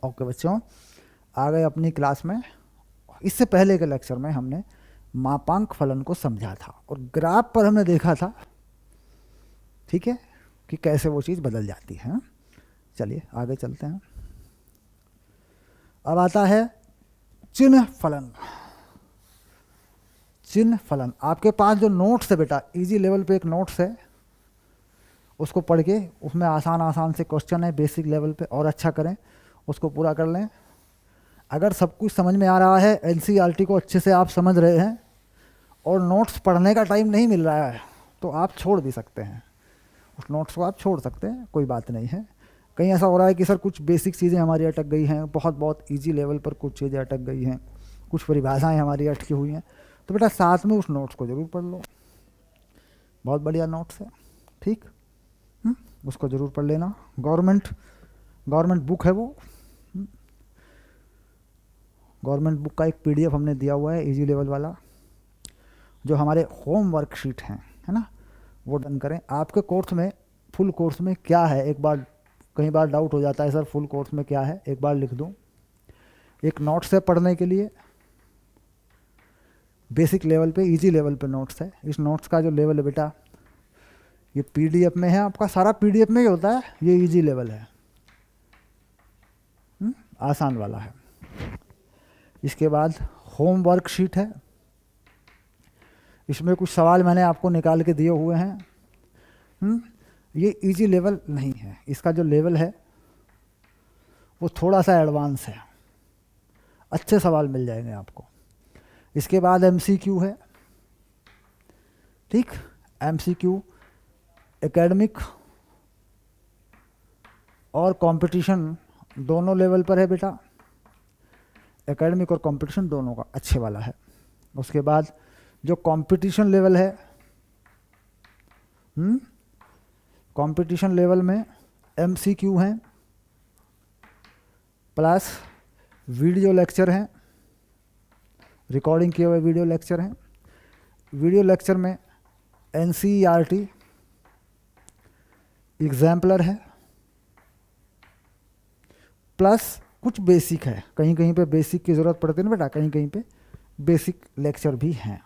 Okay बच्चों, आ गए अपनी क्लास में। इससे पहले के लेक्चर में हमने मापांक फलन को समझा था और ग्राफ पर हमने देखा था, ठीक है, कि कैसे वो चीज़ बदल जाती है। चलिए आगे चलते हैं। अब आता है चिन्ह फलन। चिन्ह फलन आपके पास जो नोट्स है बेटा, इजी लेवल पे एक नोट्स है, उसको पढ़ के उसमें आसान आसान से क्वेश्चन है बेसिक लेवल पे, और अच्छा करें, उसको पूरा कर लें। अगर सब कुछ समझ में आ रहा है, एनसीईआरटी को अच्छे से आप समझ रहे हैं और नोट्स पढ़ने का टाइम नहीं मिल रहा है, तो आप छोड़ भी सकते हैं, उस नोट्स को आप छोड़ सकते हैं, कोई बात नहीं है। कहीं ऐसा हो रहा है कि सर कुछ बेसिक चीज़ें हमारी अटक गई हैं, बहुत बहुत इजी लेवल पर कुछ चीज़ें अटक गई हैं, कुछ परिभाषाएं हमारी अटकी हुई हैं, तो बेटा साथ में उस नोट्स को ज़रूर पढ़ लो। बहुत बढ़िया नोट्स है, ठीक, उसको ज़रूर पढ़ लेना। गवर्नमेंट बुक है वो, गवर्नमेंट बुक का एक पीडीएफ हमने दिया हुआ है इजी लेवल वाला, जो हमारे होम वर्कशीट हैं, है ना, वो डन करें। आपके कोर्स में, फुल कोर्स में क्या है, एक बार कई बार डाउट हो जाता है सर फुल कोर्स में क्या है, एक बार लिख दूं। एक नोट्स है पढ़ने के लिए, बेसिक लेवल पे, इजी लेवल पे नोट्स है। इस नोट्स का जो लेवल है बेटा, ये पीडीएफ में है, आपका सारा पीडीएफ में ही होता है, ये इजी लेवल है, आसान वाला है। इसके बाद होम वर्कशीट है, इसमें कुछ सवाल मैंने आपको निकाल के दिए हुए हैं। ये इजी लेवल नहीं है, इसका जो लेवल है वो थोड़ा सा एडवांस है, अच्छे सवाल मिल जाएंगे आपको। इसके बाद एमसीक्यू है, ठीक, एमसीक्यू एकेडमिक और कंपटीशन दोनों लेवल पर है बेटा, एकेडमिक और कंपटीशन दोनों का अच्छे वाला है। उसके बाद जो कंपटीशन लेवल है, कंपटीशन लेवल में एमसीक्यू हैं प्लस वीडियो लेक्चर हैं, रिकॉर्डिंग किए हुए वीडियो लेक्चर हैं। वीडियो लेक्चर में एनसीईआरटी एग्जाम्पलर है, प्लस कुछ बेसिक है, कहीं कहीं पे बेसिक की ज़रूरत पड़ती है ना बेटा, कहीं कहीं पे बेसिक लेक्चर भी हैं।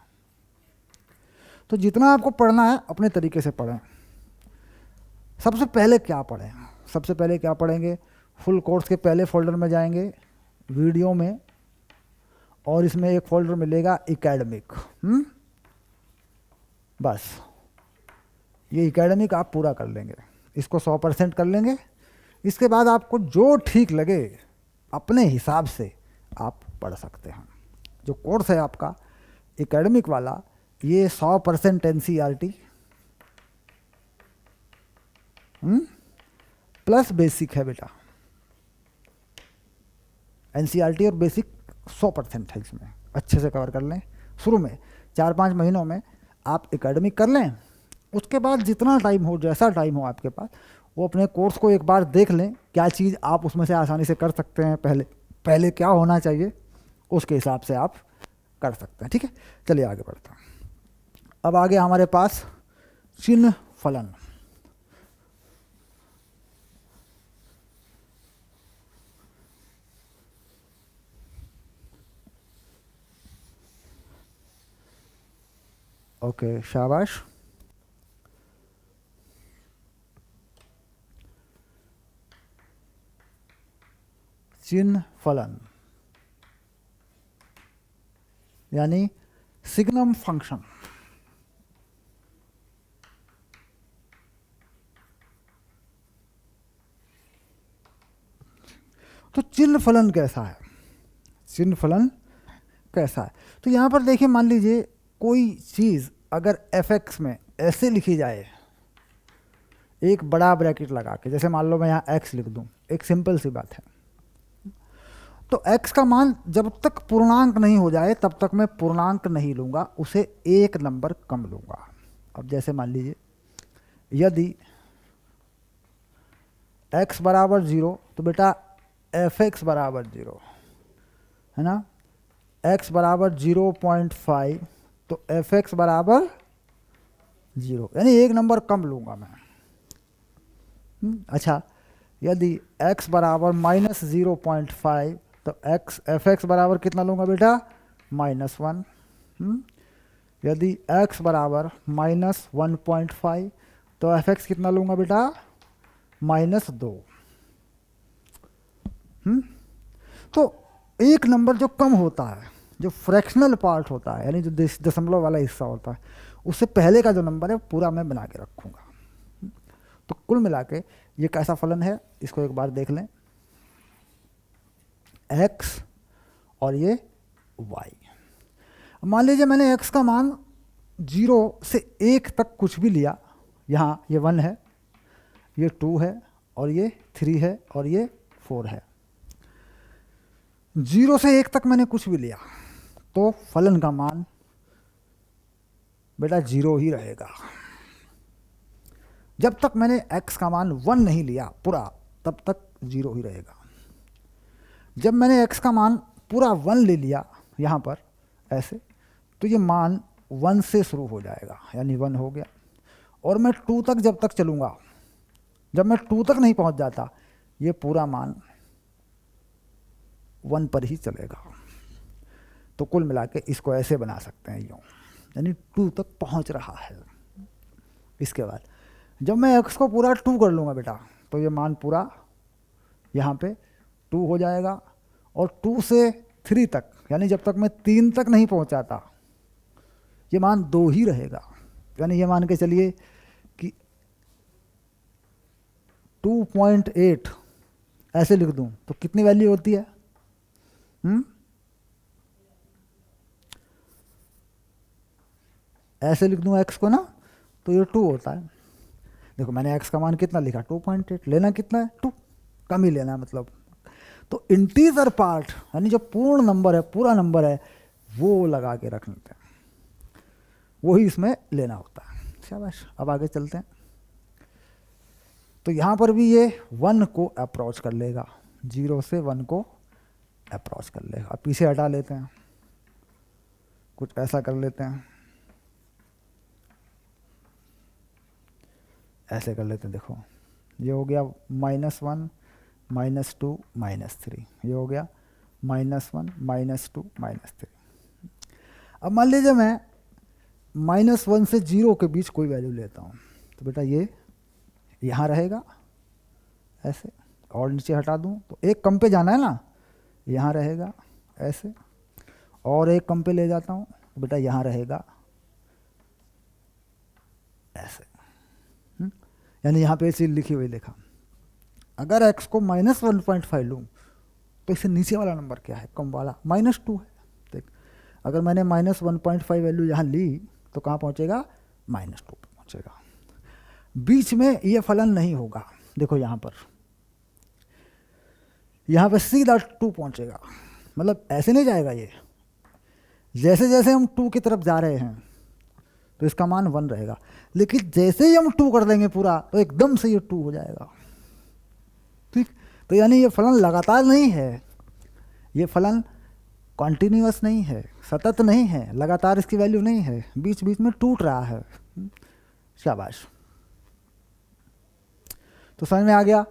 तो जितना आपको पढ़ना है अपने तरीके से पढ़ें। सबसे पहले क्या पढ़ें, सबसे पहले क्या पढ़ेंगे, फुल कोर्स के पहले फोल्डर में जाएंगे, वीडियो में, और इसमें एक फोल्डर मिलेगा एकेडमिक। बस ये एकेडमिक आप पूरा कर लेंगे, इसको 100% कर लेंगे। इसके बाद आपको जो ठीक लगे अपने हिसाब से आप पढ़ सकते हैं। जो कोर्स है आपका एकेडमिक वाला, ये 100% एनसीईआरटी प्लस बेसिक है बेटा, एनसीईआरटी और बेसिक 100% है, इसमें अच्छे से कवर कर लें। शुरू में 4-5 महीनों में आप एकेडमिक कर लें, उसके बाद जितना टाइम हो, जैसा टाइम हो आपके पास, वो अपने कोर्स को एक बार देख लें, क्या चीज़ आप उसमें से आसानी से कर सकते हैं, पहले क्या होना चाहिए, उसके हिसाब से आप कर सकते हैं, ठीक है। चलिए आगे बढ़ते हैं। अब आगे हमारे पास चिन्ह फलन। ओके शाबाश। चिन्ह फलन यानी सिग्नम फंक्शन। तो चिन्ह फलन कैसा है, चिन्ह फलन कैसा है, तो यहाँ पर देखिए, मान लीजिए कोई चीज़ अगर fx में ऐसे लिखी जाए, एक बड़ा ब्रैकेट लगा के, जैसे मान लो मैं यहाँ x लिख दूँ, एक सिंपल सी बात है, तो x का मान जब तक पूर्णांक नहीं हो जाए तब तक मैं पूर्णांक नहीं लूँगा, उसे एक नंबर कम लूँगा। अब जैसे मान लीजिए यदि x बराबर 0, तो बेटा fx बराबर 0 है ना, x बराबर 0.5, तो fx बराबर 0, यानी एक नंबर कम लूँगा मैं। अच्छा, यदि x बराबर -0.5 तो एफ एक्स बराबर कितना लूँगा बेटा, -1। यदि x बराबर -1.5 तो एफ एक्स कितना लूँगा बेटा, -2। तो एक नंबर जो कम होता है, जो फ्रैक्शनल पार्ट होता है, यानी जो दशमलव वाला हिस्सा होता है, उससे पहले का जो नंबर है पूरा मैं बना के रखूँगा। तो कुल मिला के ये कैसा फलन है, इसको एक बार देख लें। x और ये y। मान लीजिए मैंने x का मान 0 से 1 तक कुछ भी लिया, यहाँ ये 1 है, ये 2 है, और ये 3 है, और ये 4 है। 0 से 1 तक मैंने कुछ भी लिया तो फलन का मान बेटा 0 ही रहेगा। जब तक मैंने x का मान 1 नहीं लिया पूरा, तब तक 0 ही रहेगा। जब मैंने x का मान पूरा 1 ले लिया यहाँ पर ऐसे, तो ये मान 1 से शुरू हो जाएगा, यानी 1 हो गया। और मैं 2 तक जब तक चलूँगा, जब मैं 2 तक नहीं पहुँच जाता, ये पूरा मान 1 पर ही चलेगा। तो कुल मिला के इसको ऐसे बना सकते हैं यूँ, यानी 2 तक पहुँच रहा है। इसके बाद जब मैं x को पूरा 2 कर लूँगा बेटा, तो ये मान पूरा यहाँ पे 2 हो जाएगा। और 2 से 3 तक, यानी जब तक मैं 3 तक नहीं पहुँचाता, ये मान 2 ही रहेगा। यानी ये मान के चलिए कि 2.8 ऐसे लिख दूँ तो कितनी वैल्यू होती है? ऐसे लिख दूँ x को ना, तो ये 2 होता है। देखो मैंने x का मान कितना लिखा, 2.8। लेना कितना है? 2, कम ही लेना है मतलब। तो इंटीजर पार्ट, यानी जो पूर्ण नंबर है, पूरा नंबर है, वो लगा के रखते हैं, वही इसमें लेना होता है। शाबाश। अब आगे चलते हैं। तो यहाँ पर भी ये 1 को अप्रोच कर लेगा, 0 से 1 को अप्रोच कर लेगा। अब पीछे हटा लेते हैं, कुछ ऐसा कर लेते हैं, ऐसे कर लेते हैं। देखो ये हो गया -1, -2, -3, ये हो गया -1, -2, -3। अब मान लीजिए मैं -1 से 0 के बीच कोई वैल्यू लेता हूँ, तो बेटा ये यहाँ रहेगा ऐसे, और नीचे हटा दूँ तो एक कम पे जाना है ना, यहाँ रहेगा ऐसे, और एक कम पे ले जाता हूँ तो बेटा यहाँ रहेगा ऐसे। यानी यहाँ पे चीज़ लिखी हुई लिखा, अगर x को -1.5 लूँ तो इससे नीचे वाला नंबर क्या है, कम वाला, -2 है। देख अगर मैंने -1.5 वैल्यू यहाँ ली तो कहाँ पहुँचेगा, -2 पे पहुँचेगा। बीच में ये फलन नहीं होगा। देखो यहाँ पर सीधा 2 पहुँचेगा, मतलब ऐसे नहीं जाएगा ये। जैसे जैसे हम 2 की तरफ जा रहे हैं तो इसका मान 1 रहेगा, लेकिन जैसे ही हम 2 कर देंगे पूरा, तो एकदम से ये 2 हो जाएगा। ठीक, तो यानी ये फलन लगातार नहीं है, ये फलन कॉन्टिन्यूअस नहीं है, सतत नहीं है, लगातार इसकी वैल्यू नहीं है, बीच बीच में टूट रहा है। शाबाश। तो समझ में आ गया,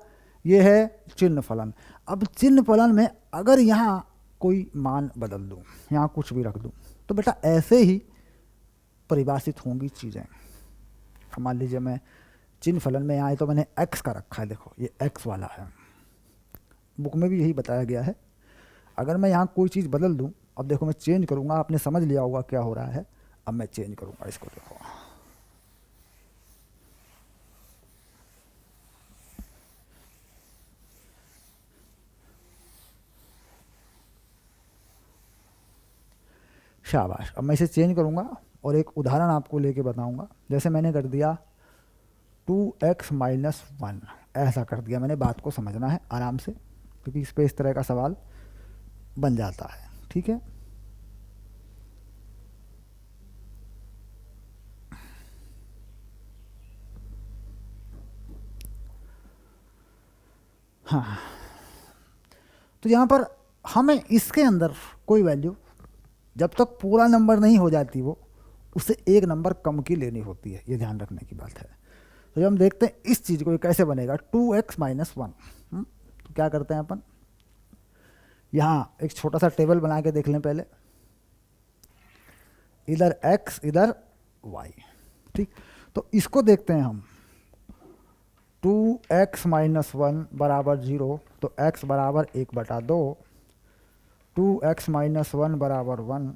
ये है चिन्ह फलन। अब चिन्ह फलन में अगर यहाँ कोई मान बदल दूँ, यहाँ कुछ भी रख दूँ, तो बेटा ऐसे ही परिभाषित होंगी चीज़ें। मान लीजिए मैं चिन्ह फलन में यहाँ तो मैंने x का रखा है, देखो ये x वाला है, बुक में भी यही बताया गया है। अगर मैं यहाँ कोई चीज़ बदल दूँ, अब देखो मैं चेंज करूँगा, आपने समझ लिया होगा क्या हो रहा है। अब मैं चेंज करूँगा इसको, देखो शाबाश। अब मैं इसे चेंज करूँगा और एक उदाहरण आपको लेके बताऊँगा। जैसे मैंने कर दिया 2x - 1, ऐसा कर दिया मैंने। बात को समझना है आराम से, क्योंकि इस पर इस तरह का सवाल बन जाता है। ठीक है, हाँ। तो यहाँ पर हमें इसके अंदर कोई वैल्यू, जब तक पूरा नंबर नहीं हो जाती, वो उससे एक नंबर कम की लेनी होती है, ये ध्यान रखने की बात है। तो जब हम देखते हैं इस चीज़ को ये कैसे बनेगा 2x माइनस 1, तो क्या करते हैं अपन, यहाँ एक छोटा सा टेबल बना के देख लें पहले, इधर x इधर y, ठीक। तो इसको देखते हैं हम, 2x माइनस 1 बराबर 0, तो x बराबर 1/2, 2x माइनस 1 बराबर 1,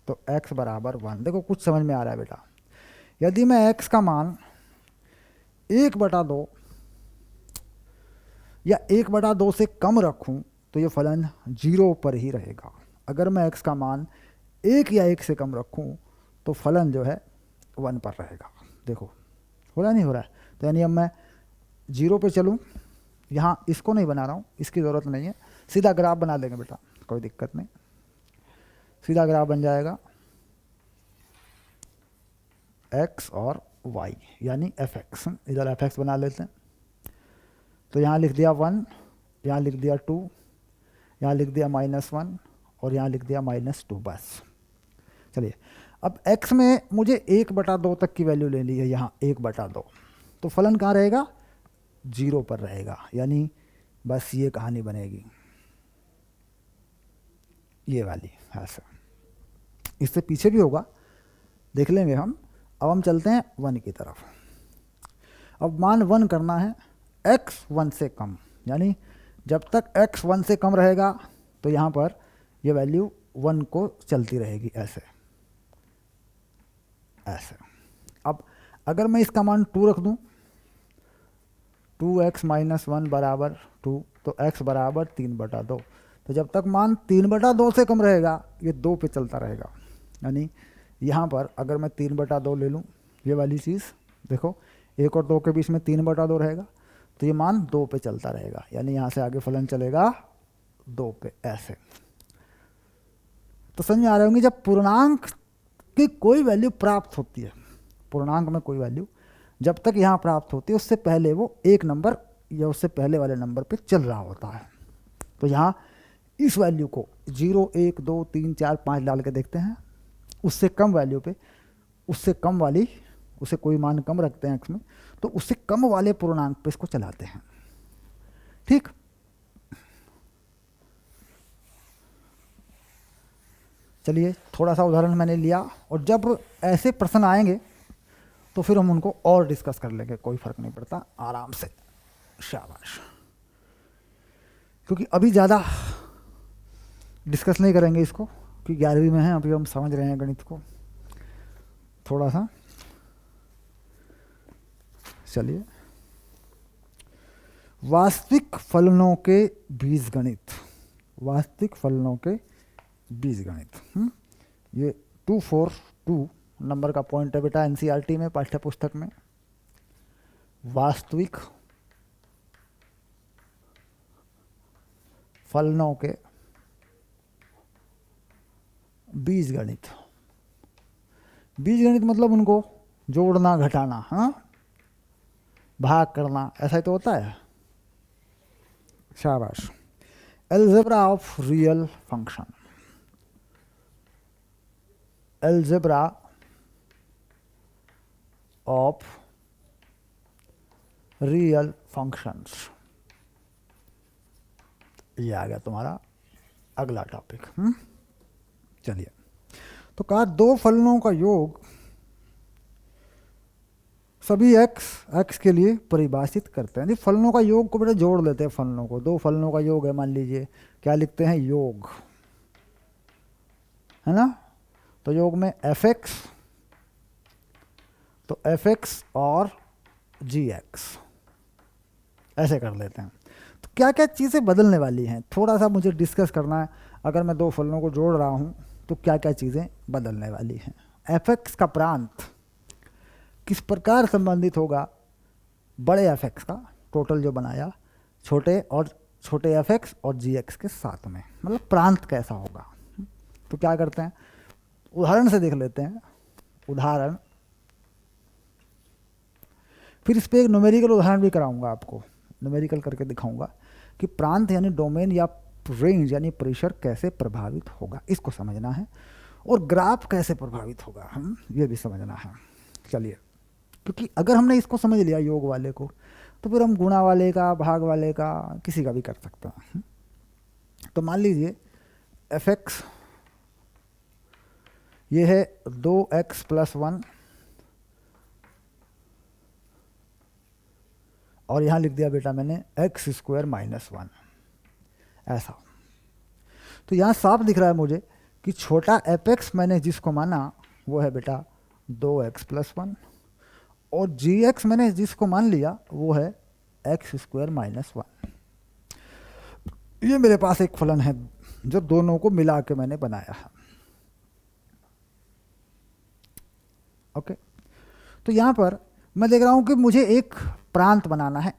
तो x बराबर 1। देखो कुछ समझ में आ रहा है बेटा, यदि मैं x का मान 1/2 या 1/2 से कम रखूं तो ये फलन 0 पर ही रहेगा। अगर मैं x का मान 1 या 1 से कम रखूं तो फलन जो है 1 पर रहेगा। देखो हो रहा नहीं हो रहा है, तो यानी अब मैं 0 पे चलूं, यहाँ इसको नहीं बना रहा हूँ, इसकी ज़रूरत नहीं है, सीधा ग्राफ बना देंगे बेटा, कोई दिक्कत नहीं, सीधा ग्राफ बन जाएगा x और y यानी fx। इधर fx बना लेते हैं, तो यहाँ लिख दिया 1, यहाँ लिख दिया 2, यहाँ लिख दिया -1 और यहाँ लिख दिया -2, बस। चलिए अब x में मुझे 1/2 तक की वैल्यू ले ली है, यहाँ 1/2, तो फलन कहाँ रहेगा, 0 पर रहेगा, यानी बस ये कहानी बनेगी, ये वाली ऐसा। इससे पीछे भी होगा, देख लेंगे हम। अब हम चलते हैं 1 की तरफ। अब मान 1 करना है x 1 से कम, यानी जब तक x 1 से कम रहेगा तो यहाँ पर ये वैल्यू 1 को चलती रहेगी, ऐसे ऐसे। अब अगर मैं इसका मान 2 रख दूँ, 2x माइनस 1 बराबर 2, तो x बराबर 3/2, तो जब तक मान 3/2 से कम रहेगा ये 2 पे चलता रहेगा। यानी यहाँ पर अगर मैं 3/2 ले लूँ, ये वाली चीज़ देखो 1 और 2 के बीच में 3/2 रहेगा, तो ये मान 2 पे चलता रहेगा, यानी यहाँ से आगे फलन चलेगा 2 पे, ऐसे। तो समझ में आ रहे होंगे, जब पूर्णांक की कोई वैल्यू प्राप्त होती है, पूर्णांक में कोई वैल्यू जब तक यहाँ प्राप्त होती है उससे पहले वो एक नंबर या उससे पहले वाले नंबर पे चल रहा होता है। तो यहाँ इस वैल्यू को 0, 1, 2, 3, 4, 5 डाल के देखते हैं, उससे कम वैल्यू पे, उससे कम वाली, उसे कोई मान कम रखते हैं x में, तो उससे कम वाले पूर्णांक पे इसको चलाते हैं, ठीक। चलिए थोड़ा सा उदाहरण मैंने लिया, और जब ऐसे प्रश्न आएंगे तो फिर हम उनको और डिस्कस कर लेंगे, कोई फर्क नहीं पड़ता, आराम से, शाबाश। क्योंकि अभी ज़्यादा डिस्कस नहीं करेंगे इसको, क्योंकि 11वीं में है, अभी हम समझ रहे हैं गणित को थोड़ा सा। चलिए, वास्तविक फलनों के बीजगणित, वास्तविक फलनों के बीजगणित, ये 242 नंबर का पॉइंट है बेटा, एनसीईआरटी में, पाठ्य पुस्तक में। वास्तविक फलनों के बीजगणित, बीजगणित मतलब उनको जोड़ना, घटाना, हाँ, भाग करना, ऐसा ही तो होता है, शाबाश। Algebra of real function, algebra of real functions, ये आ गया तुम्हारा अगला टॉपिक। चलिए, तो कहा दो फलनों का योग सभी x के लिए परिभाषित करते हैं। फलनों का योग को बेटा जोड़ लेते हैं, फलनों को, दो फलनों का योग है, मान लीजिए, क्या लिखते हैं, योग, है ना। तो योग में fx, तो fx और gx ऐसे कर लेते हैं। तो क्या क्या चीज़ें बदलने वाली हैं, थोड़ा सा मुझे डिस्कस करना है। अगर मैं दो फलनों को जोड़ रहा हूँ तो क्या क्या चीज़ें बदलने वाली हैं। fx का प्रांत किस प्रकार संबंधित होगा बड़े fx का, टोटल जो बनाया, छोटे fx और gx के साथ में, मतलब प्रांत कैसा होगा। तो क्या करते हैं, उदाहरण से देख लेते हैं, उदाहरण, फिर इस पर एक न्यूमेरिकल उदाहरण भी कराऊंगा आपको, न्यूमेरिकल करके दिखाऊंगा कि प्रांत यानी डोमेन या रेंज यानी परिसर कैसे प्रभावित होगा, इसको समझना है, और ग्राफ कैसे प्रभावित होगा, हम ये भी समझना है। चलिए क्योंकि अगर हमने इसको समझ लिया योग वाले को, तो फिर हम गुणा वाले का, भाग वाले का, किसी का भी कर सकते हैं। तो मान लीजिए एफ एक्स ये है 2x + 1, और यहाँ लिख दिया बेटा मैंने x² - 1, ऐसा। तो यहाँ साफ दिख रहा है मुझे कि छोटा एफ एक्स मैंने जिसको माना वो है बेटा 2x + 1, और जी एक्स मैंने जिसको मान लिया वो है x² - 1। ये मेरे पास एक फलन है जो दोनों को मिला के मैंने बनाया है। ओके, तो यहाँ पर मैं देख रहा हूँ कि मुझे एक प्रांत बनाना है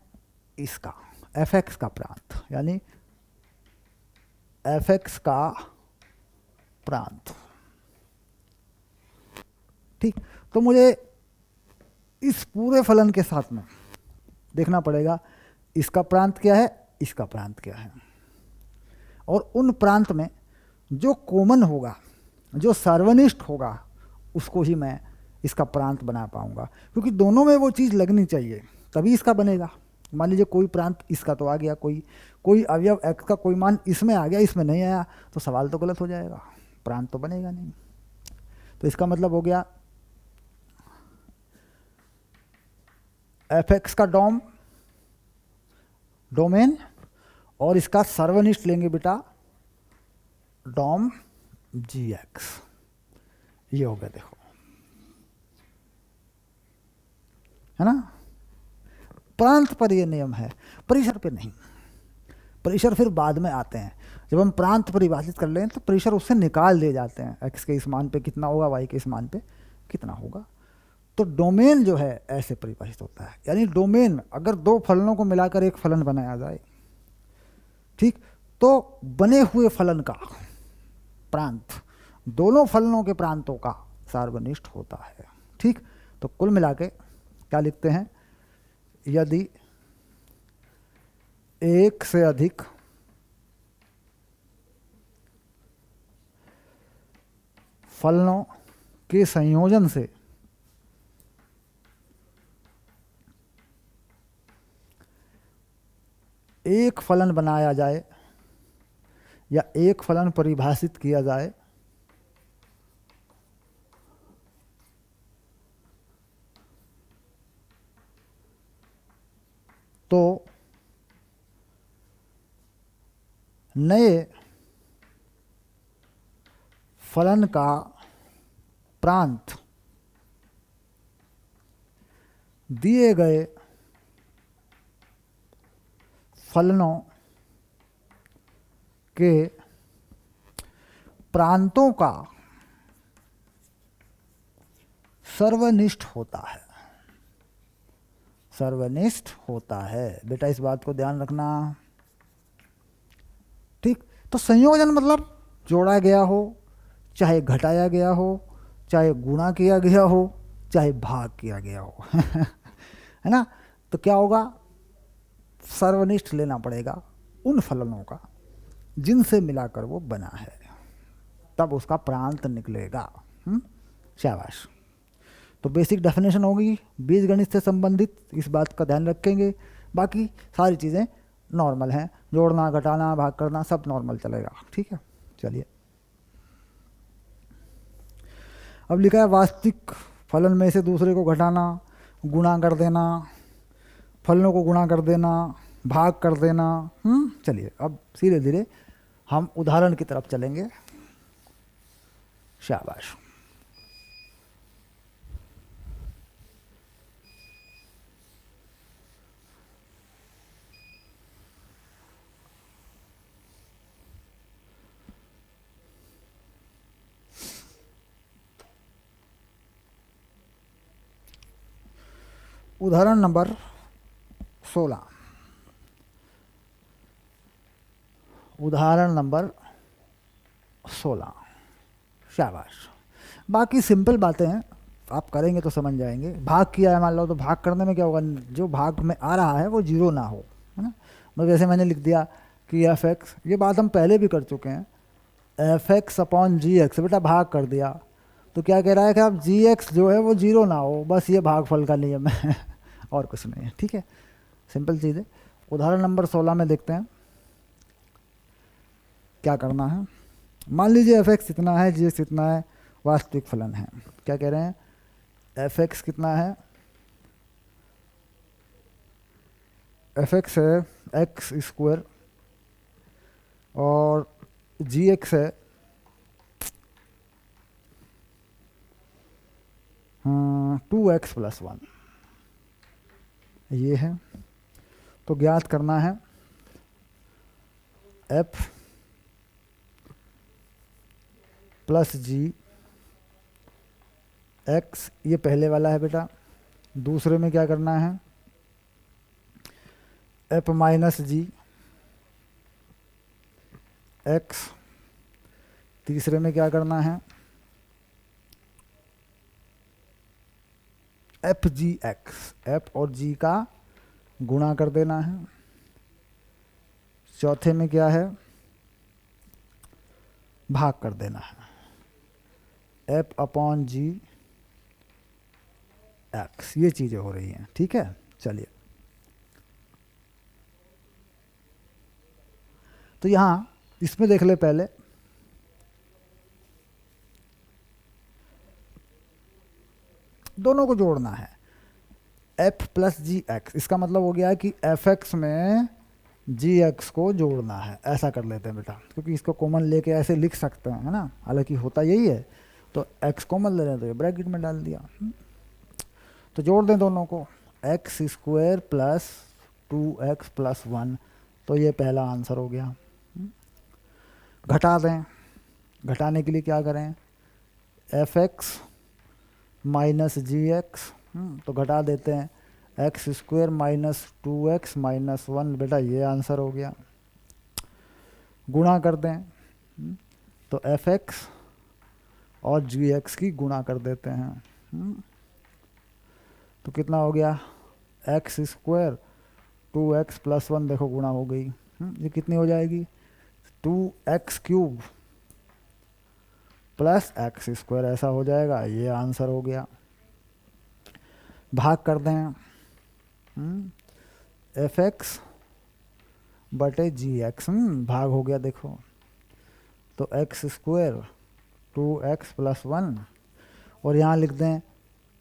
इसका, एफ एक्स का प्रांत, यानी एफ एक्स का प्रांत। ठीक, तो मुझे इस पूरे फलन के साथ में देखना पड़ेगा इसका प्रांत क्या है, इसका प्रांत क्या है, और उन प्रांत में जो कॉमन होगा, जो सर्वनिष्ठ होगा, उसको ही मैं इसका प्रांत बना पाऊंगा, क्योंकि दोनों में वो चीज़ लगनी चाहिए तभी इसका बनेगा। मान लीजिए कोई प्रांत इसका तो आ गया, कोई अवयव x का कोई मान इसमें आ गया, इसमें नहीं आया, तो सवाल तो गलत हो जाएगा, प्रांत तो बनेगा नहीं। तो इसका मतलब हो गया एफ एक्स का डोमेन, और इसका सर्वनिष्ठ लेंगे बेटा डॉम जी एक्स। ये हो गया, देखो है ना। प्रांत पर ये नियम है, परिसर पे नहीं। परिसर फिर बाद में आते हैं, जब हम प्रांत परिभाषित कर लें तो परिसर उससे निकाल दिए जाते हैं, x के इस मान पे कितना होगा, y के इस मान पे कितना होगा। तो डोमेन जो है ऐसे परिभाषित होता है, यानी डोमेन अगर दो फलनों को मिलाकर एक फलन बनाया जाए, ठीक, तो बने हुए फलन का प्रांत दोनों फलनों के प्रांतों का सार्वनिष्ठ होता है। ठीक, तो कुल मिला के क्या लिखते हैं, यदि एक से अधिक फलनों के संयोजन से एक फलन बनाया जाए या एक फलन परिभाषित किया जाए, तो नए फलन का प्रांत दिए गए फलनों के प्रांतों का सर्वनिष्ठ होता है। सर्वनिष्ठ होता है बेटा, इस बात को ध्यान रखना। ठीक, तो संयोजन मतलब जोड़ा गया हो, चाहे घटाया गया हो, चाहे गुणा किया गया हो, चाहे भाग किया गया हो है ना। तो क्या होगा, सर्वनिष्ठ लेना पड़ेगा उन फलनों का जिनसे मिलाकर वो बना है, तब उसका प्रांत निकलेगा। शाबाश। तो बेसिक डेफिनेशन होगी बीजगणित से संबंधित, इस बात का ध्यान रखेंगे। बाकी सारी चीज़ें नॉर्मल हैं, जोड़ना, घटाना, भाग करना सब नॉर्मल चलेगा। ठीक है, चलिए अब लिखा है वास्तविक फलन में से दूसरे को घटाना, गुणा कर देना, फलनों को गुणा कर देना, भाग कर देना। चलिए अब धीरे धीरे हम उदाहरण की तरफ चलेंगे। शाबाश। उदाहरण नंबर 16। उदाहरण नंबर 16। शाबाश। बाकी सिंपल बातें हैं, आप करेंगे तो समझ जाएंगे। भाग किया है मान लो, तो भाग करने में क्या होगा, जो भाग में आ रहा है वो जीरो ना हो, है ना। मतलब जैसे मैंने लिख दिया कि एफ एक्स, ये बात हम पहले भी कर चुके हैं, एफ एक्स अपॉन जी एक्स, बेटा भाग कर दिया, तो क्या कह रहा है कि आप जी एक्स जो है वो जीरो ना हो, बस ये भागफल का नियम है और कुछ नहीं है। ठीक है, सिंपल चीज़ है। उदाहरण नंबर 16 में देखते हैं क्या करना है। मान लीजिए एफ एक्स इतना है, जी एक्स इतना है, वास्तविक फलन है। क्या कह रहे हैं, एफ एक्स कितना है, एफ एक्स है एक्स स्क्वायर और जी एक्स है 2x+1, ये है। तो ज्ञात करना है f प्लस जी एक्स, ये पहले वाला है बेटा। दूसरे में क्या करना है, f माइनस जी एक्स। तीसरे में क्या करना है, एफ जी एक्स, एफ और जी का गुणा कर देना है। चौथे में क्या है, भाग कर देना है, एफ अपॉन जी एक्स। ये चीज़ें हो रही हैं। ठीक है, चलिए। तो यहाँ इसमें देख ले पहले, दोनों को जोड़ना है, एफ प्लस जी एक्स। इसका मतलब हो गया कि एफ एक्स में जी एक्स को जोड़ना है। ऐसा कर लेते हैं बेटा, क्योंकि इसको कॉमन लेके ऐसे लिख सकते हैं, है ना, हालांकि होता यही है। तो एक्स कॉमन ले रहे हैं तो ये ब्रैकेट में डाल दिया। तो जोड़ दें दोनों को, एक्स स्क्वायर प्लस 2x+1। तो ये पहला आंसर हो गया। घटा दें, घटाने के लिए क्या करें, एफ एक्स माइनस जी एक्स। तो घटा देते हैं, एक्स स्क्वायर माइनस 2x-1। बेटा ये आंसर हो गया। गुणा कर दें, तो एफ एक्स और जी एक्स की गुणा कर देते हैं। तो कितना हो गया, एक्स स्क्वायर 2x+1, देखो गुणा हो गई। ये कितनी हो जाएगी, 2x³ प्लस एक्स स्क्वायर, ऐसा हो जाएगा। ये आंसर हो गया। भाग कर दें, एफ एक्स बटे जी एक्स, भाग हो गया देखो। तो एक्स स्क्वायर 2x+1 और यहाँ लिख दें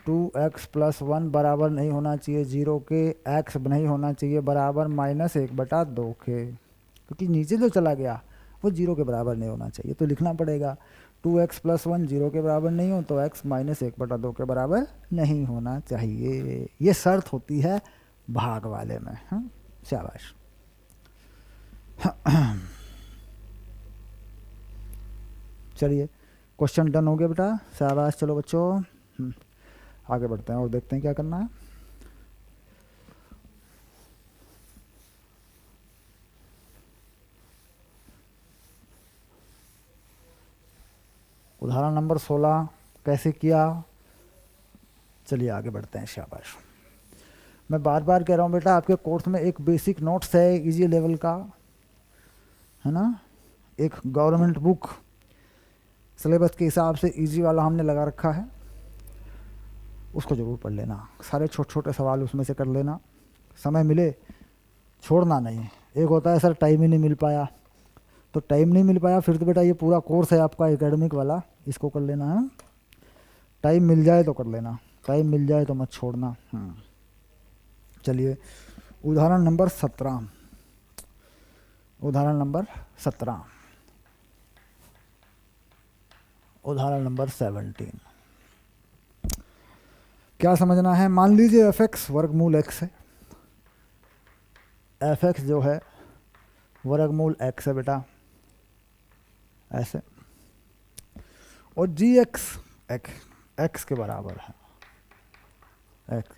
2x+1 बराबर नहीं होना चाहिए 0 के, x नहीं होना चाहिए बराबर -1/2 के, क्योंकि नीचे जो चला गया वो 0 के बराबर नहीं होना चाहिए। तो लिखना पड़ेगा 2x+1 0 के बराबर नहीं हो तो x -1/2 के बराबर नहीं होना चाहिए। ये शर्त होती है भाग वाले में। शाबाश। चलिए, क्वेश्चन डन हो गया बेटा, शाबाश। चलो बच्चों आगे बढ़ते हैं और देखते हैं क्या करना है। उदाहरण नंबर 16 कैसे किया, चलिए आगे बढ़ते हैं। शाबाश। मैं बार बार कह रहा हूँ बेटा, आपके कोर्स में एक बेसिक नोट्स है इजी लेवल का, है ना, एक गवर्नमेंट बुक सिलेबस के हिसाब से इजी वाला हमने लगा रखा है, उसको ज़रूर पढ़ लेना। सारे छोटे छोटे सवाल उसमें से कर लेना, समय मिले छोड़ना नहीं। एक होता है सर टाइम ही नहीं मिल पाया, तो टाइम नहीं मिल पाया फिर तो बेटा ये पूरा कोर्स है आपका एकेडमिक वाला, इसको कर लेना है। टाइम मिल जाए तो कर लेना, टाइम मिल जाए तो मत छोड़ना। चलिए, उदाहरण नंबर 17, उदाहरण नंबर 17, उदाहरण नंबर 17। क्या समझना है, मान लीजिए एफ एक्स वर्गमूल एक्स है, एफ एक्स जो है वर्गमूल एक्स है बेटा, ऐसे, और जी एक्स एक्स के बराबर है, एक्स।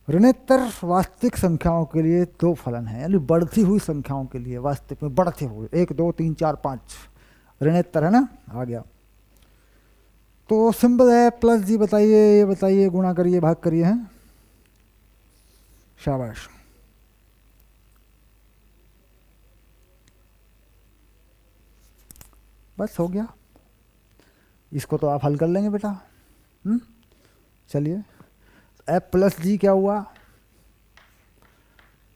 ऋणोत्तर वास्तविक संख्याओं के लिए दो फलन है, यानी बढ़ती हुई संख्याओं के लिए, वास्तविक में बढ़ते हुए 1 2 3 4 5 ऋणोत्तर है ना, आ गया। तो सिंपल है, प्लस जी बताइए, ये बताइए, गुणा करिए, भाग करिए, हैं। शाबाश। बस हो गया। इसको तो आप हल कर लेंगे बेटा। चलिए, एफ प्लस जी क्या हुआ,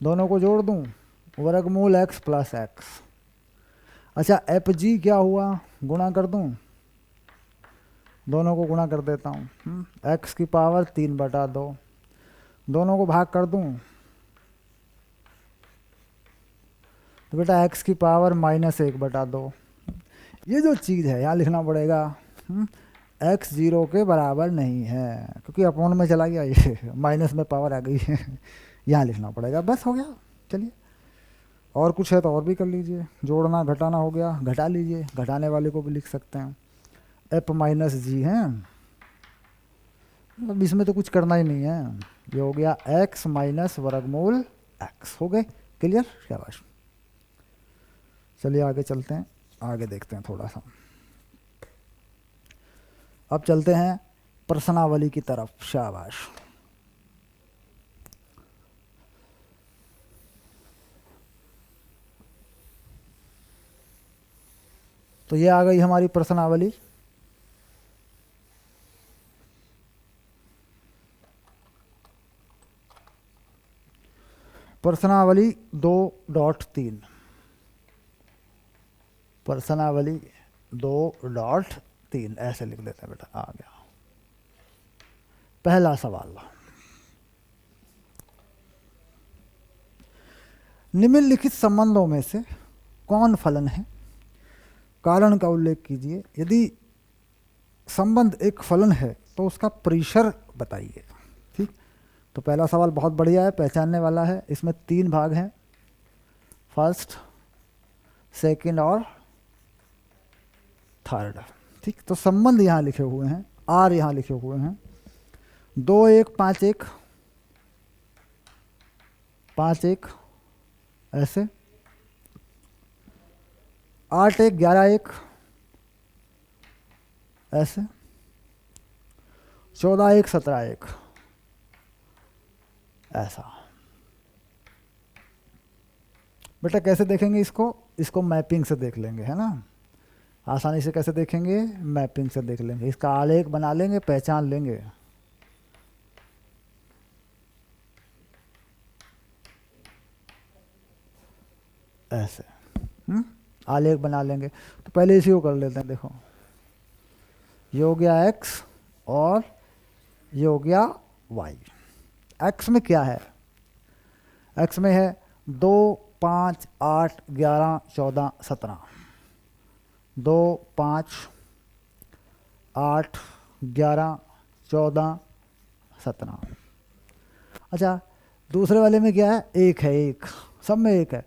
दोनों को जोड़ दूं, वर्गमूल एक्स प्लस एक्स। अच्छा, एफ जी क्या हुआ, गुणा कर दूं, दोनों को गुणा कर देता हूँ, एक्स की पावर 3/2, दोनों को भाग कर दूं तो बेटा एक्स की पावर -1/2। ये जो चीज़ है यहाँ लिखना पड़ेगा, एक्स 0 के बराबर नहीं है, क्योंकि अपॉन में चला गया, ये माइनस में पावर आ गई है। यहाँ लिखना पड़ेगा, बस हो गया। चलिए, और कुछ है तो और भी कर लीजिए, जोड़ना घटाना हो गया, घटा लीजिए, घटाने वाले को भी लिख सकते हैं, एफ माइनस जी है, मतलब इसमें तो कुछ करना ही नहीं है, ये हो गया एक्स माइनस वर्गमूल एक्स। हो गए क्लियर, शाबाश। चलिए आगे चलते हैं, आगे देखते हैं थोड़ा सा। अब चलते हैं प्रश्नावली की तरफ, शाबाश। तो ये आ गई हमारी प्रश्नावली। प्रश्नावली 2.3, प्रश्नावली 2.3 ऐसे लिख देते हैं बेटा, आ गया पहला सवाल। निम्नलिखित संबंधों में से कौन फलन है, कारण का उल्लेख कीजिए। यदि संबंध एक फलन है तो उसका परिसर बताइए। ठीक, तो पहला सवाल बहुत बढ़िया है, पहचानने वाला है। इसमें 3 भाग हैं, फर्स्ट, सेकंड और थर्ड। ठीक, तो संबंध यहाँ लिखे हुए हैं, आर यहाँ लिखे हुए हैं, 2 1 5 1 5 1 ऐसे, 8 1 11 1 ऐसे, 14 1 17 1 ऐसा। बेटा कैसे देखेंगे इसको, इसको मैपिंग से देख लेंगे, है ना। आसानी से कैसे देखेंगे, मैपिंग से देख लेंगे, इसका आलेख बना लेंगे, पहचान लेंगे। ऐसे आलेख बना लेंगे। तो पहले इसी को कर लेते हैं, देखो ये हो गया एक्स और ये हो गया वाई। एक्स में क्या है, एक्स में है 2 5 8 11 14 17, 2 5 8 11 14 17। अच्छा, दूसरे वाले में क्या है, एक है, एक, सब में एक है,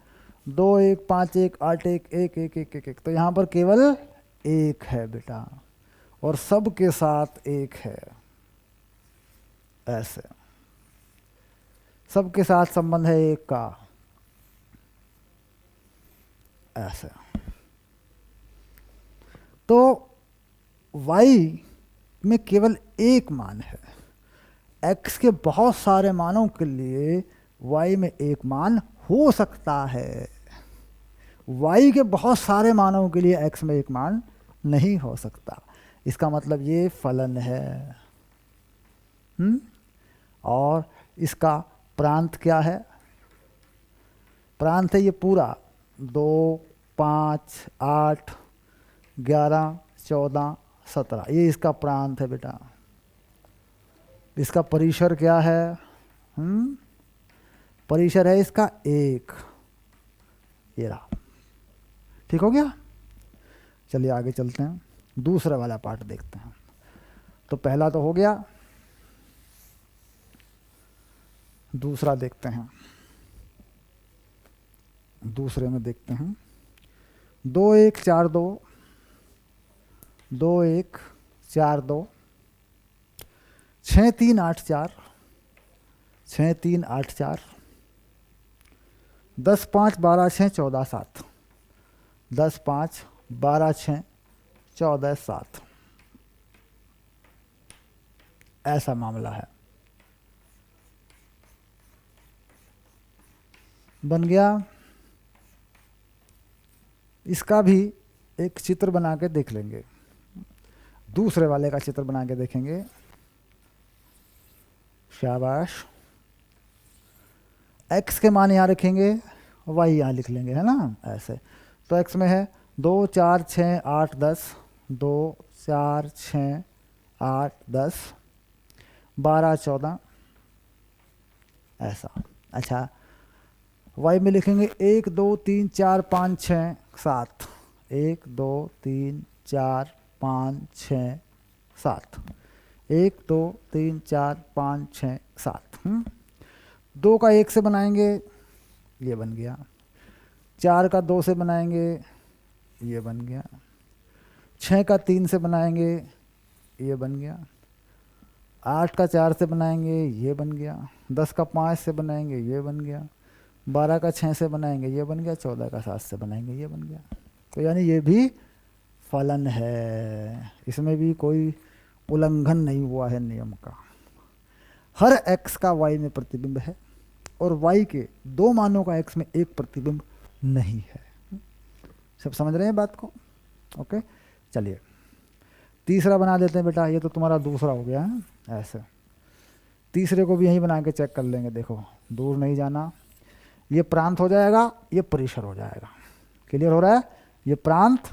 2 1 5 1 8 1 1 1 1 1 1, तो यहाँ पर केवल एक है बेटा, और सब के साथ एक है, ऐसे सबके साथ संबंध है एक का, ऐसे। तो y में केवल एक मान है, x के बहुत सारे मानों के लिए y में एक मान हो सकता है, y के बहुत सारे मानों के लिए x में एक मान नहीं हो सकता। इसका मतलब ये फलन है। और इसका प्रांत क्या है, प्रांत है ये पूरा 2 5 8 11 14 17, ये इसका प्रांत है बेटा। इसका परिसर क्या है, परिसर है इसका 1, ये रहा। ठीक हो गया। चलिए आगे चलते हैं, दूसरा वाला पार्ट देखते हैं। तो पहला तो हो गया, दूसरा देखते हैं। दूसरे में देखते हैं 2 1 4 2, 2 1 4 2, 6 3 8 4, 6 3 8 4, 10 5 12 6 14 7, 10 5 12 6 14 7, ऐसा मामला है। बन गया। इसका भी एक चित्र बना के देख लेंगे। दूसरे वाले का चित्र बना के देखेंगे। शाबाश। x के मान यहाँ रखेंगे, y यहाँ लिख लेंगे, है ना, ऐसे। तो x में है 2 4 6 8 10, 2 4 6 8 10, 12 14, ऐसा। अच्छा, y में लिखेंगे 1 2 3 4 5 6 7, 1 2 3 4 5 6 7, 1 2 3 4 5 6 7। 2 का 1 से बनाएंगे, ये बन गया। 4 का 2 से बनाएंगे, ये बन गया। 6 का 3 से बनाएंगे, ये बन गया। 8 का 4 से बनाएंगे, ये बन गया। 10 का 5 से बनाएंगे, ये बन गया। 12 का 6 से बनाएंगे, ये बन गया। 14 का 7 से बनाएंगे, ये बन गया। तो यानी ये भी फलन है, इसमें भी कोई उल्लंघन नहीं हुआ है नियम का। हर x का y में प्रतिबिंब है और y के 2 मानों का x में एक प्रतिबिंब नहीं है। सब समझ रहे हैं बात को? ओके, चलिए तीसरा बना देते हैं बेटा। ये तो तुम्हारा दूसरा हो गया है, ऐसे। तीसरे को भी यहीं बना के चेक कर लेंगे। देखो, दूर नहीं जाना। ये प्रांत हो जाएगा, ये परिसर हो जाएगा। क्लियर हो रहा है? ये प्रांत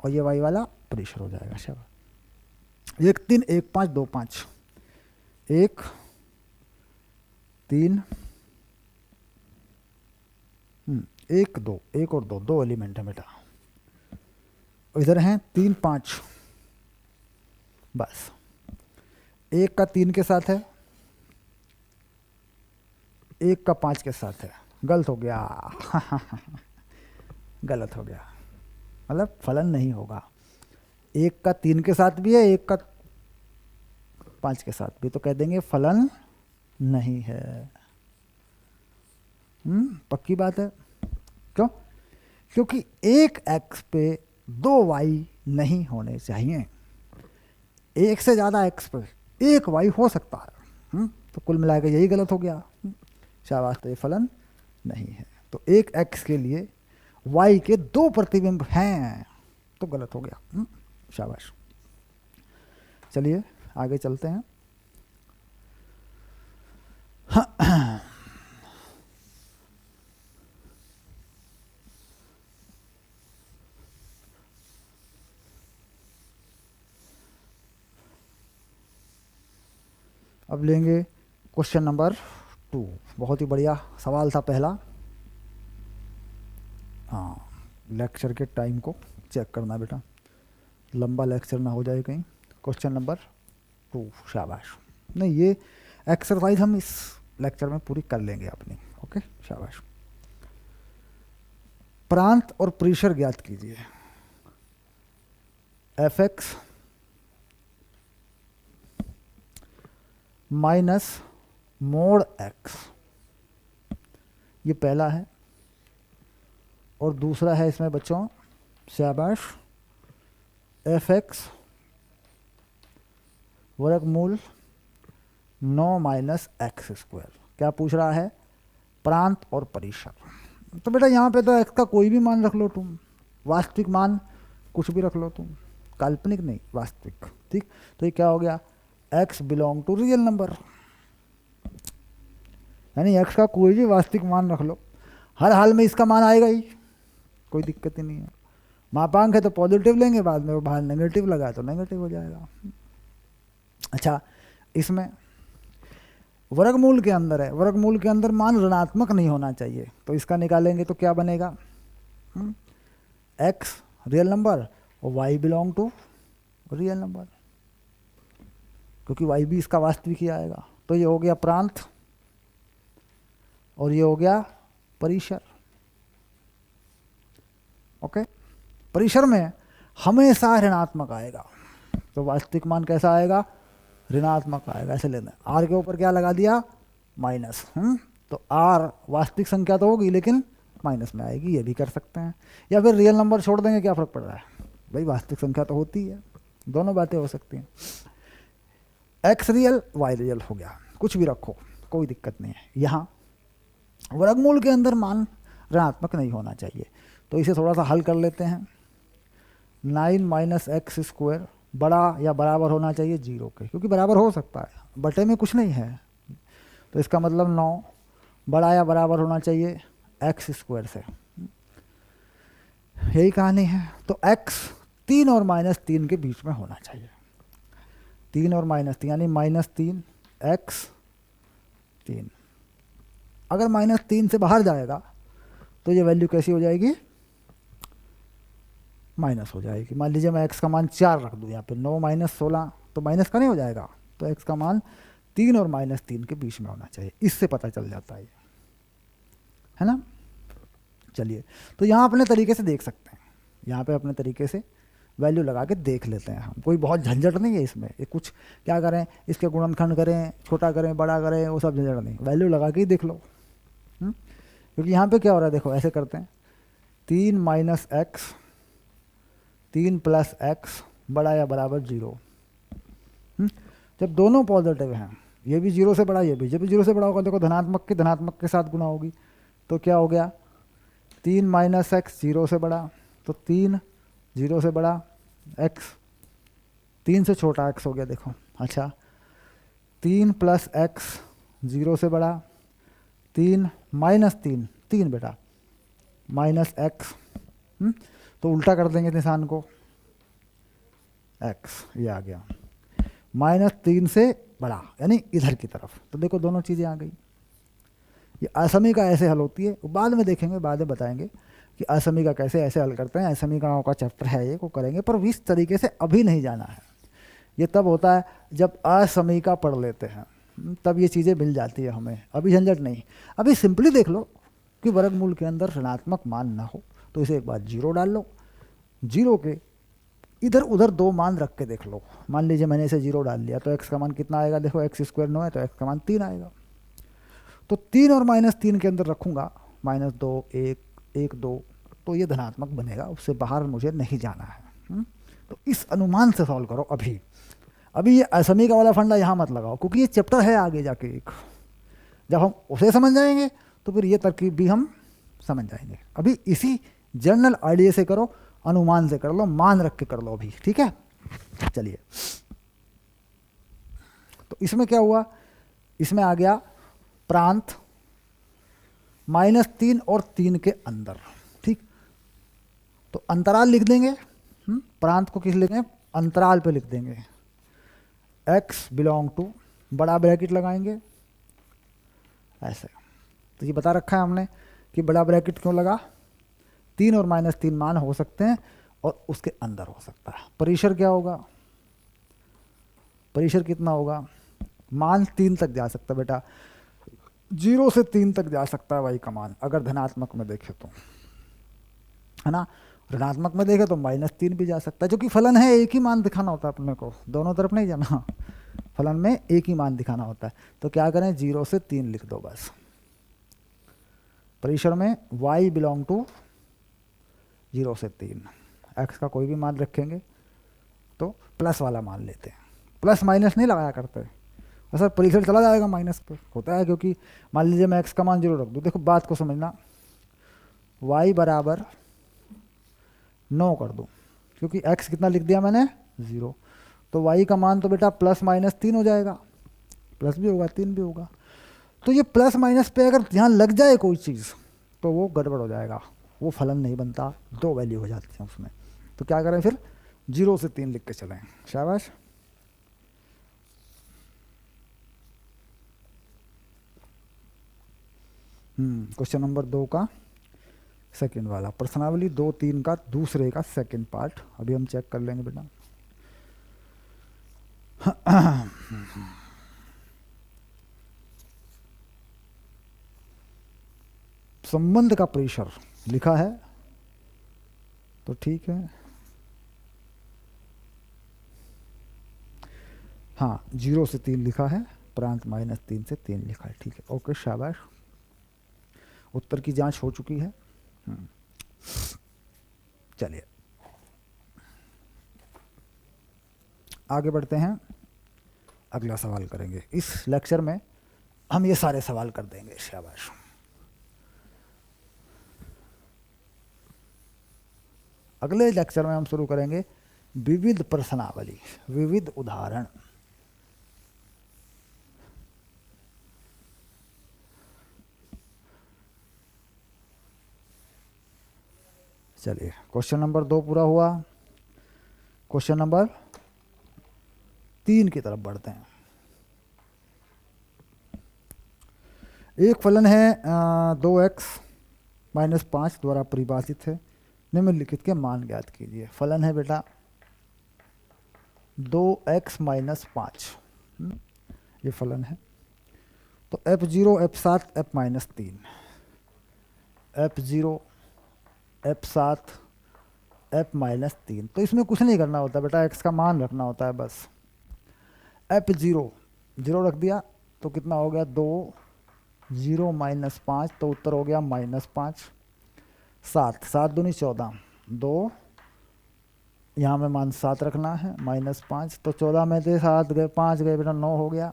और ये y वाला परिसर हो जाएगा। शाबाश। 1 3 1 5 2 5, 1 3 1 2, 1 और 2, 2 एलिमेंट है बेटा। इधर हैं 3 5, बस। 1 का 3 के साथ है, 1 का 5 के साथ है। गलत हो गया। गलत हो गया, मतलब फलन नहीं होगा। 1 का 3 के साथ भी है, 1 का 5 के साथ भी, तो कह देंगे फलन नहीं है। पक्की बात है। क्यों? क्योंकि एक x पे 2 y नहीं होने चाहिए। एक से ज़्यादा x पे एक y हो सकता है। तो कुल मिलाकर यही गलत हो गया। शाबाश। तो ये फलन नहीं है। तो एक x के लिए y के 2 प्रतिबिंब हैं, तो गलत हो गया। शाबाश। चलिए आगे चलते हैं। अब लेंगे क्वेश्चन नंबर 2। बहुत ही बढ़िया सवाल था पहला। हाँ, लेक्चर के टाइम को चेक करना बेटा, लंबा लेक्चर ना हो जाए कहीं। Question number 2। शाबाश। नहीं, ये एक्सरसाइज हम इस लेक्चर में पूरी कर लेंगे अपनी। ओके, शाबाश। प्रांत और परिसर ज्ञात कीजिए। fx माइनस मोड x, ये पहला है। और दूसरा है इसमें बच्चों, शाबाश, fx वर्गमूल 9 माइनस एक्स स्क्वायर। क्या पूछ रहा है? प्रांत और परिसर। तो बेटा यहाँ पे तो x का कोई भी मान रख लो तुम, वास्तविक मान कुछ भी रख लो तुम, काल्पनिक नहीं, वास्तविक। ठीक, तो ये क्या हो गया? x belong to real number, यानी x का कोई भी वास्तविक मान रख लो, हर हाल में इसका मान आएगा ही, कोई दिक्कत ही नहीं है। मापांक है तो पॉजिटिव लेंगे, बाद में वो बाहर नेगेटिव लगा तो नेगेटिव हो जाएगा। अच्छा, इसमें वर्गमूल के अंदर है, वर्गमूल के अंदर मान ऋणात्मक नहीं होना चाहिए, तो इसका निकालेंगे तो क्या बनेगा? x रियल नंबर और y belong to real number, क्योंकि y भी इसका वास्तविक ही आएगा। तो ये हो गया प्रांत और ये हो गया परिसर। ओके, परिसर में हमेशा ऋणात्मक आएगा, तो वास्तविक मान कैसा आएगा? ऋणात्मक आएगा। ऐसे लेना, r के ऊपर क्या लगा दिया? माइनस। तो r वास्तविक संख्या तो होगी लेकिन माइनस में आएगी, ये भी कर सकते हैं। या फिर रियल नंबर छोड़ देंगे, क्या फ़र्क पड़ रहा है भाई, वास्तविक संख्या तो होती है, दोनों बातें हो सकती हैं। x रियल y रियल हो गया, कुछ भी रखो कोई दिक्कत नहीं है। यहाँ वर्गमूल के अंदर मान ऋणात्मक नहीं होना चाहिए, तो इसे थोड़ा सा हल कर लेते हैं। 9 माइनस एक्स स्क्वायर बड़ा या बराबर होना चाहिए 0 के, क्योंकि बराबर हो सकता है, बटे में कुछ नहीं है। तो इसका मतलब 9 बड़ा या बराबर होना चाहिए एक्स स्क्वायर से। यही कहानी है। तो x 3 और -3 के बीच में होना चाहिए। 3 और -3 यानी -3 x 3। अगर -3 से बाहर जाएगा तो ये वैल्यू कैसी हो जाएगी, माइनस हो जाएगी। मान लीजिए मैं x का मान 4 रख दूँ यहाँ पे, 9 - 16 तो माइनस का नहीं हो जाएगा। तो x का मान 3 और -3 के बीच में होना चाहिए। इससे पता चल जाता है ना। चलिए, तो यहाँ अपने तरीके से देख सकते हैं, यहाँ पे अपने तरीके से वैल्यू लगा के देख लेते हैं हम। कोई बहुत झंझट नहीं है इसमें, ये कुछ क्या करें, इसके गुणनखंड करें, छोटा करें, बड़ा करें, वो सब झंझट नहीं, वैल्यू लगा के ही देख लो। क्योंकि यहाँ पे क्या हो रहा है, देखो ऐसे करते हैं, 3 - x 3 + x बड़ा या बराबर 0। जब दोनों पॉजिटिव हैं, ये भी 0 से बड़ा, ये भी, जब भी 0 से बड़ा होगा, देखो धनात्मक के साथ गुना होगी, तो क्या हो गया, 3 - x 0 से बड़ा, तो 3 0 से बड़ा, x 3 से छोटा x हो गया। देखो अच्छा, 3 + x 0 से बड़ा, 3 -3 3 बेटा -x, तो उल्टा कर देंगे निशान को, x ये आ गया, -3 से बड़ा यानी इधर की तरफ। तो देखो दोनों चीज़ें आ गई। ये असमीका ऐसे हल होती है, बाद में देखेंगे, बाद में बताएंगे कि असमीका कैसे ऐसे हल करते हैं। असमीकरणों का चैप्टर है ये, को करेंगे, पर इस तरीके से अभी नहीं जाना है। ये तब होता है जब असमीका पढ़ लेते हैं, तब ये चीज़ें मिल जाती है हमें, अभी झंझट नहीं। अभी सिंपली देख लो कि वर्गमूल के अंदर ऋणात्मक मान ना हो, तो इसे एक बार 0 डाल लो, 0 के इधर उधर 2 मान रख के देख लो। मान लीजिए मैंने इसे 0 डाल लिया, तो x का मान कितना आएगा, देखो x² 9 है, तो x का मान 3 आएगा। तो 3 और -3 के अंदर रखूँगा, -2 1 1 2, तो ये धनात्मक बनेगा, उससे बाहर मुझे नहीं जाना है। तो इस अनुमान से सॉल्व करो। अभी ये असमीका वाला फंडा यहाँ मत लगाओ, क्योंकि ये चैप्टर है आगे जाके एक, जब हम उसे समझ जाएंगे तो फिर ये तरकीब भी हम समझ जाएंगे। अभी इसी जनरल आइडिया से करो, अनुमान से कर लो, मान रख के कर लो अभी, ठीक है। चलिए, तो इसमें क्या हुआ, इसमें आ गया प्रांत -3 और 3 के अंदर, ठीक। तो अंतराल लिख देंगे, प्रांत को किस लिखेंगे, अंतराल पे लिख देंगे, x बिलोंग टू, बड़ा ब्रैकेट लगाएंगे ऐसे। तो ये बता रखा है हमने कि बड़ा ब्रैकेट क्यों लगा, 3 और -3 मान हो सकते हैं और उसके अंदर हो सकता है। परिसर क्या होगा, परिसर कितना होगा, मान 3 तक जा सकता है बेटा, 0 से 3 तक जा सकता है y का मान, अगर धनात्मक में देखे तो, है ना। ऋणात्मक में देखे तो -3 भी जा सकता है, जो कि फलन है, एक ही मान दिखाना होता है अपने को, दोनों तरफ नहीं जाना, फलन में एक ही मान दिखाना होता है। तो क्या करें, 0 से 3 लिख दो बस। परिसर में y बिलोंग टू 0 से 3, x का कोई भी मान रखेंगे तो प्लस वाला मान लेते हैं, प्लस माइनस नहीं लगाया करते, सर परिसर चला जाएगा माइनस पे, होता है। क्योंकि मान लीजिए मैं x का मान 0 रख दूँ, देखो बात को समझना, y बराबर 9 कर दूँ, क्योंकि x कितना लिख दिया मैंने 0, तो y का मान तो बेटा ±3 हो जाएगा, प्लस भी होगा 3 भी होगा। तो ये प्लस माइनस पे अगर ध्यान लग जाए कोई चीज़ तो वो गड़बड़ हो जाएगा, वो फलन नहीं बनता, 2 वैल्यू हो जाती हैं उसमें। तो क्या करें फिर, 0 से 3 लिख के चलें, शाबाश। क्वेश्चन नंबर 2 का सेकंड वाला, प्रश्नावली 2-3 का दूसरे का सेकंड पार्ट अभी हम चेक कर लेंगे बेटा। संबंध का परिसर लिखा है तो ठीक है, हाँ 0 से 3 लिखा है, प्रांत -3 से 3 लिखा है, ठीक है, ओके शाबाश, उत्तर की जांच हो चुकी है। चलिए आगे बढ़ते हैं, अगला सवाल करेंगे। इस लेक्चर में हम ये सारे सवाल कर देंगे, शाबाश। अगले लेक्चर में हम शुरू करेंगे विविध प्रश्नावली, विविध उदाहरण। चलिए क्वेश्चन नंबर 2 पूरा हुआ। क्वेश्चन नंबर 3 की तरफ बढ़ते हैं। एक फलन है 2x माइनस 5 द्वारा परिभाषित है, निम्नलिखित के मान ज्ञात कीजिए। फलन है बेटा 2x माइनस 5, ये फलन है। तो f0 f7 f minus 3, f0 f7 f minus 3। तो इसमें कुछ नहीं करना होता बेटा, x का मान रखना होता है बस। f0 0 रख दिया तो कितना हो गया 2, 0 माइनस 5 तो उत्तर हो गया माइनस 5। 7 7 दूनी 14, 2 यहाँ में मान 7 रखना है, माइनस 5 तो 14 में से 7 गए 5 गए बेटा 9 हो गया।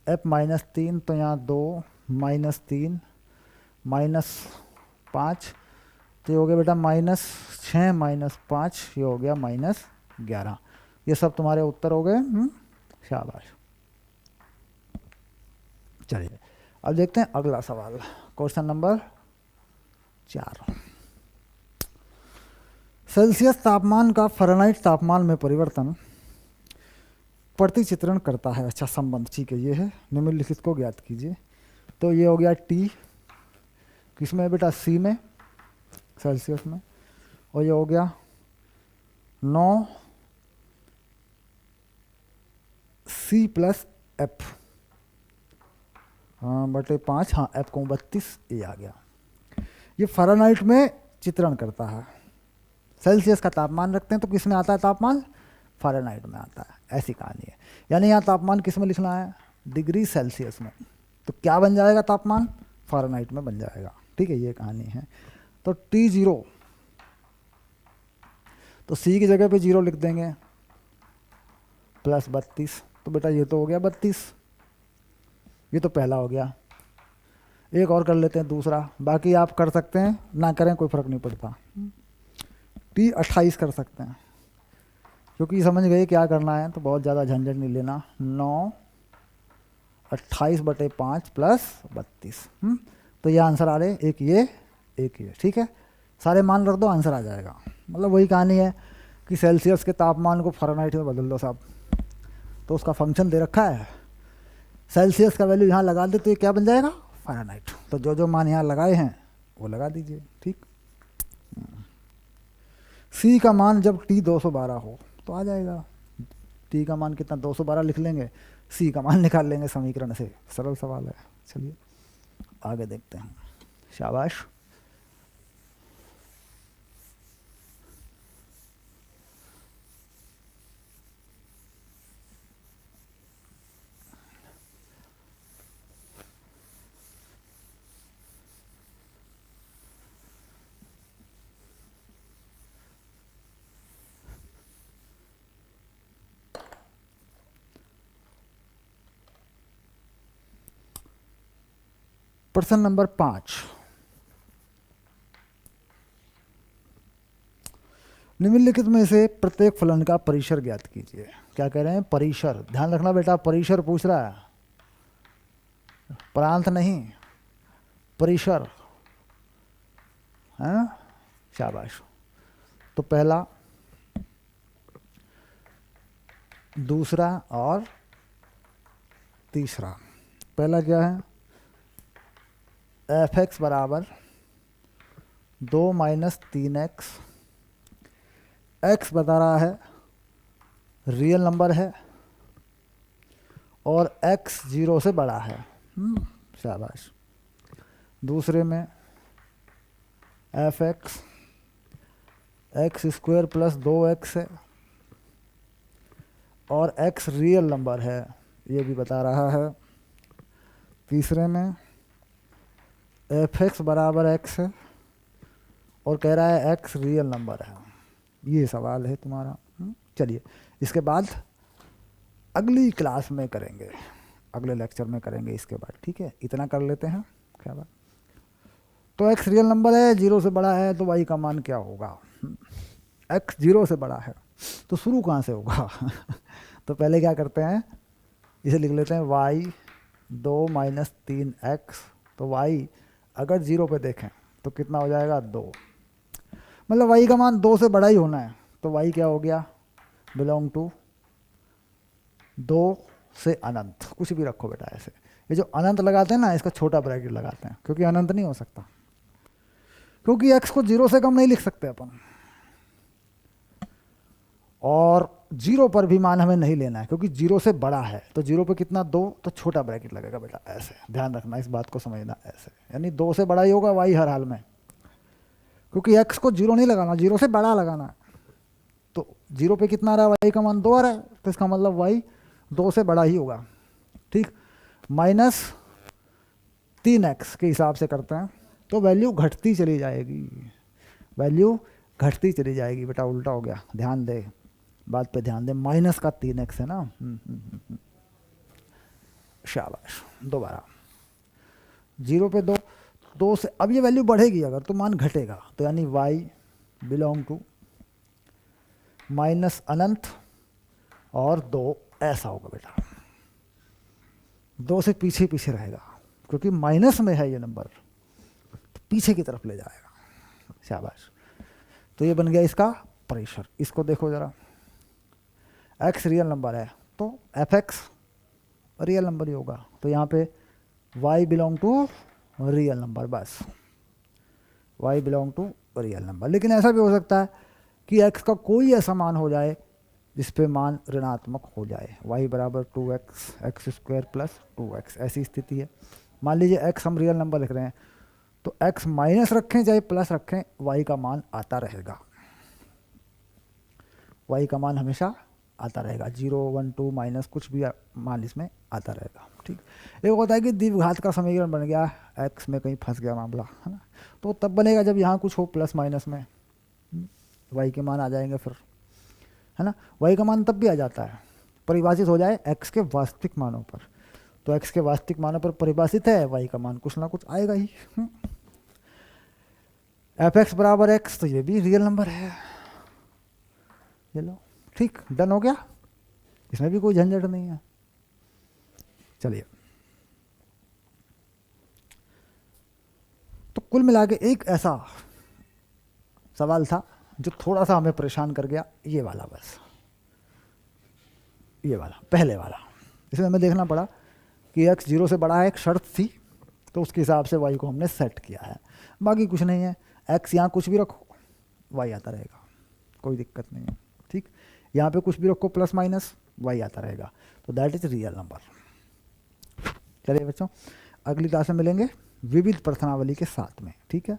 f माइनस 3 तो यहाँ 2 माइनस 3 माइनस 5 तो ये हो गया बेटा माइनस 6 माइनस 5, ये हो गया माइनस 11। ये सब तुम्हारे उत्तर हो गए। शाबाश। चलिए अब देखते हैं अगला सवाल, क्वेश्चन नंबर 4। सेल्सियस तापमान का फ़ारेनहाइट तापमान में परिवर्तन प्रतिचित्रण करता है। अच्छा संबंध, ठीक है, ये है। निम्नलिखित को ज्ञात कीजिए। तो ये हो गया T, किसमें बेटा C में, सेल्सियस में, और ये हो गया 9 C प्लस F बटे 5, हाँ F को 32, ये आ गया। ये फ़ारेनहाइट में चित्रण करता है। सेल्सियस का तापमान रखते हैं तो किस में आता है तापमान, फ़ारेनहाइट में आता है, ऐसी कहानी है। यानी यहाँ तापमान किस में लिखना है, डिग्री सेल्सियस में। तो क्या बन जाएगा तापमान, फ़ारेनहाइट में बन जाएगा, ठीक है, ये कहानी है। तो T0, तो C की जगह पे 0 लिख देंगे, प्लस 32, तो बेटा ये तो हो गया 32, ये तो पहला हो गया। एक और कर लेते हैं दूसरा, बाकी आप कर सकते हैं ना करें कोई फ़र्क नहीं पड़ता। T28 कर सकते हैं, क्योंकि समझ गए क्या करना है, तो बहुत ज़्यादा झंझट नहीं लेना। 9 28 बटे 5 प्लस 32, तो ये आंसर आ रहे, एक ये, ठीक है। सारे मान रख दो, आंसर आ जाएगा। मतलब वही कहानी है कि सेल्सियस के तापमान को फ़ारेनहाइट में बदल दो साहब, तो उसका फंक्शन दे रखा है। सेल्सियस का वैल्यू यहाँ लगा दे तो ये क्या बन जाएगा, फ़ारेनहाइट। तो जो जो मान यहाँ लगाए हैं वो लगा दीजिए, ठीक। C का मान जब T 212 हो तो आ जाएगा। T का मान कितना, 212 लिख लेंगे, C का मान निकाल लेंगे समीकरण से। सरल सवाल है। चलिए आगे देखते हैं। शाबाश। प्रश्न नंबर 5, निम्नलिखित में से प्रत्येक फलन का परिसर ज्ञात कीजिए। क्या कह रहे हैं, परिसर। ध्यान रखना बेटा, परिसर पूछ रहा है, प्रांत नहीं, परिसर, है। शाबाश। तो पहला, दूसरा और तीसरा। पहला क्या है, f(x) बराबर 2 माइनस 3x। x बता रहा है रियल नंबर है और x 0 से बड़ा है। शाबाश। दूसरे में f(x) x square plus 2x है और x रियल नंबर है, ये भी बता रहा है। तीसरे में f(x) बराबर x है और कह रहा है x रियल नंबर है। ये सवाल है तुम्हारा। चलिए इसके बाद अगली क्लास में करेंगे, अगले लेक्चर में करेंगे इसके बाद, ठीक है। इतना कर लेते हैं। क्या बात, तो x रियल नंबर है, 0 से बड़ा है, तो y का मान क्या होगा, x 0 से बड़ा है। तो शुरू कहाँ से होगा? तो पहले क्या करते हैं, इसे लिख लेते हैं y 2 माइनस 3x। तो y अगर 0 पे देखें तो कितना हो जाएगा 2, मतलब y का मान 2 से बड़ा ही होना है। तो y क्या हो गया, बिलोंग टू 2 से अनंत, कुछ भी रखो बेटा ऐसे। ये जो अनंत लगाते हैं ना, इसका छोटा ब्रैकेट लगाते हैं, क्योंकि अनंत नहीं हो सकता, क्योंकि x को 0 से कम नहीं लिख सकते अपन, और 0 पर भी मान हमें नहीं लेना है क्योंकि 0 से बड़ा है। तो 0 पे कितना 2, तो छोटा ब्रैकेट लगेगा बेटा ऐसे, ध्यान रखना, इस बात को समझना ऐसे, यानी 2 से बड़ा ही होगा y हर हाल में, क्योंकि x को 0 नहीं लगाना, 0 से बड़ा लगाना है। तो 0 पे कितना आ रहा है, y का मान 2 आ रहा है, तो इसका मतलब y 2 से बड़ा ही होगा, ठीक। माइनस 3x के हिसाब से करते हैं तो वैल्यू घटती चली जाएगी, वैल्यू घटती चली जाएगी बेटा, उल्टा हो गया, ध्यान दे, बात पे ध्यान दे, माइनस का 3x है ना। शाबाश, दोबारा 0 पे 2, 2 से अब ये वैल्यू बढ़ेगी अगर, तो मान घटेगा, तो यानी y बिलोंग टू माइनस अनंत और 2 ऐसा होगा बेटा, 2 से पीछे पीछे रहेगा, क्योंकि माइनस में है ये नंबर, तो पीछे की तरफ ले जाएगा। शाबाश, तो ये बन गया इसका प्रेशर। इसको देखो जरा, x रियल नंबर है तो fx रियल नंबर ही होगा, तो यहाँ पे y belong to real number, बस y belong to real number. लेकिन ऐसा भी हो सकता है कि x का कोई ऐसा मान हो जाए जिस पे मान ऋणात्मक हो जाए, y बराबर 2x x square plus 2x, ऐसी स्थिति है। मान लीजिए x हम रियल नंबर लिख रहे हैं, तो x माइनस रखें चाहे प्लस रखें, y का मान आता रहेगा, y का मान हमेशा आता रहेगा, 0 1 2 माइनस कुछ भी मान इसमें आता रहेगा, ठीक। एक होता है कि द्विघात का समीकरण बन गया, x में कहीं फंस गया मामला, है ना, तो तब बनेगा जब यहाँ कुछ हो प्लस माइनस में, y के मान आ जाएंगे फिर, है ना। y का मान तब भी आ जाता है, परिभाषित हो जाए x के वास्तविक मानों पर, तो x के वास्तविक मानों पर परिभाषित है, y का मान कुछ ना कुछ आएगा ही। fx बराबर x, तो ये भी रियल नंबर है, ये लो, ठीक, डन हो गया, इसमें भी कोई झंझट नहीं है। चलिए, तो कुल मिला के एक ऐसा सवाल था जो थोड़ा सा हमें परेशान कर गया, ये वाला, बस ये वाला पहले वाला, इसमें हमें देखना पड़ा कि x 0 से बड़ा है, एक शर्त थी, तो उसके हिसाब से y को हमने सेट किया है, बाकी कुछ नहीं है। x यहाँ कुछ भी रखो y आता रहेगा, कोई दिक्कत नहीं है, ठीक। यहाँ पे कुछ भी रखो प्लस माइनस, y आता रहेगा, तो दैट इज रियल नंबर। चलिए बच्चों, अगली क्लास में मिलेंगे विविध प्रश्नावली के साथ में, ठीक है।